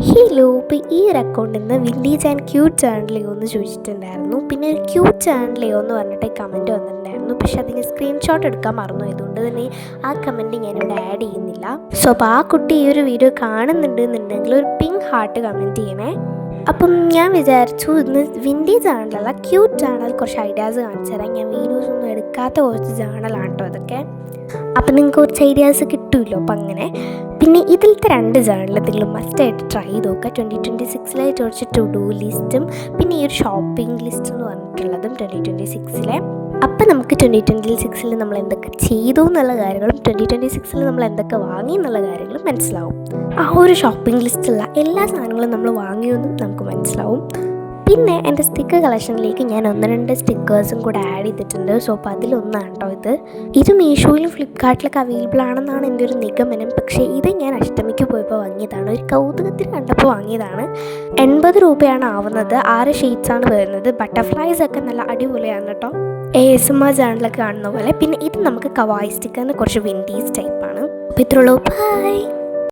Hello, ഇപ്പോൾ ഈ ഒരു അക്കൗണ്ടിൽ നിന്ന് വിൻറ്റേജ് ആൻഡ് ക്യൂട്ട് ചാനൽ ചെയ്യോ എന്ന് ചോദിച്ചിട്ടുണ്ടായിരുന്നു. പിന്നെ ഒരു ക്യൂട്ട് ചാനൽ ചെയ്യോ എന്ന് പറഞ്ഞിട്ട് കമൻറ്റ് വന്നിട്ടുണ്ടായിരുന്നു. പക്ഷെ അതിന് സ്ക്രീൻഷോട്ട് എടുക്കാൻ മറന്നു, അതുകൊണ്ട് തന്നെ ആ കമൻറ്റ് ഞാനിവിടെ ആഡ് ചെയ്യുന്നില്ല. സോ അപ്പോൾ ആ കുട്ടി ഈ ഒരു വീഡിയോ കാണുന്നുണ്ടെന്നുണ്ടെങ്കിൽ ഒരു പിങ്ക് ഹാർട്ട് കമൻറ്റ് ചെയ്യണേ. അപ്പം ഞാൻ വിചാരിച്ചു ഇന്ന് വിൻറ്റേജ് ചാനലല്ല, ക്യൂട്ട് ചാനൽ കുറച്ച് ഐഡിയാസ് കാണിച്ചു തരാം. ഞാൻ വീഡിയോസ് ഒന്നും എടുക്കാത്ത കുറച്ച് ചാനലാണ് കേട്ടോ അതൊക്കെ. അപ്പം നിങ്ങൾക്ക് കുറച്ച് ഐഡിയാസ് കിട്ടുമല്ലോ. അപ്പം അങ്ങനെ പിന്നെ ഇതിലത്തെ 2 ചാനൽ എന്തെങ്കിലും മസ്റ്റായിട്ട് ട്രൈ ചെയ്ത് നോക്കുക. 2026 കുറച്ച് ടു ഡു ലിസ്റ്റും പിന്നെ ഈ ഒരു ഷോപ്പിംഗ് ലിസ്റ്റ് എന്ന് പറഞ്ഞിട്ടുള്ളതും 2026. അപ്പം നമുക്ക് 2026 നമ്മൾ എന്തൊക്കെ ചെയ്തു എന്നുള്ള കാര്യങ്ങളും 2026 നമ്മൾ എന്തൊക്കെ വാങ്ങി എന്നുള്ള കാര്യങ്ങളും മനസ്സിലാവും. ആ ഒരു ഷോപ്പിംഗ് ലിസ്റ്റുള്ള എല്ലാ സാധനങ്ങളും നമ്മൾ വാങ്ങിയെന്നും നമുക്ക് മനസ്സിലാവും. പിന്നെ എൻ്റെ സ്റ്റിക്കർ കളക്ഷനിലേക്ക് ഞാൻ 1-2 സ്റ്റിക്കേഴ്സും കൂടെ ആഡ് ചെയ്തിട്ടുണ്ട്. സോ അപ്പോൾ അതിലൊന്നാണ് കേട്ടോ ഇത് മീഷോയിലും ഫ്ലിപ്കാർട്ടിലൊക്കെ അവൈലബിൾ ആണെന്നാണ് എൻ്റെ ഒരു നിഗമനം. പക്ഷേ ഇത് ഞാൻ അഷ്ടമിക്ക് പോയപ്പോൾ വാങ്ങിയതാണ്, ഒരു കൗതുകത്തിൽ കണ്ടപ്പോൾ വാങ്ങിയതാണ്. 80 രൂപയാണ് ആവുന്നത്. 6 ഷീറ്റ്സാണ് വരുന്നത്. ബട്ടർഫ്ലൈസ് ഒക്കെ നല്ല അടിപൊളിയാണ് കേട്ടോ, ASMR ചാനലൊക്കെ കാണുന്ന പോലെ. പിന്നെ ഇത് നമുക്ക് കവായി സ്റ്റിക്കറിന് കുറച്ച് വിൻറ്റേജ് ടൈപ്പാണ്. അപ്പോൾ ഇത്രയുള്ളൂ. ബൈ.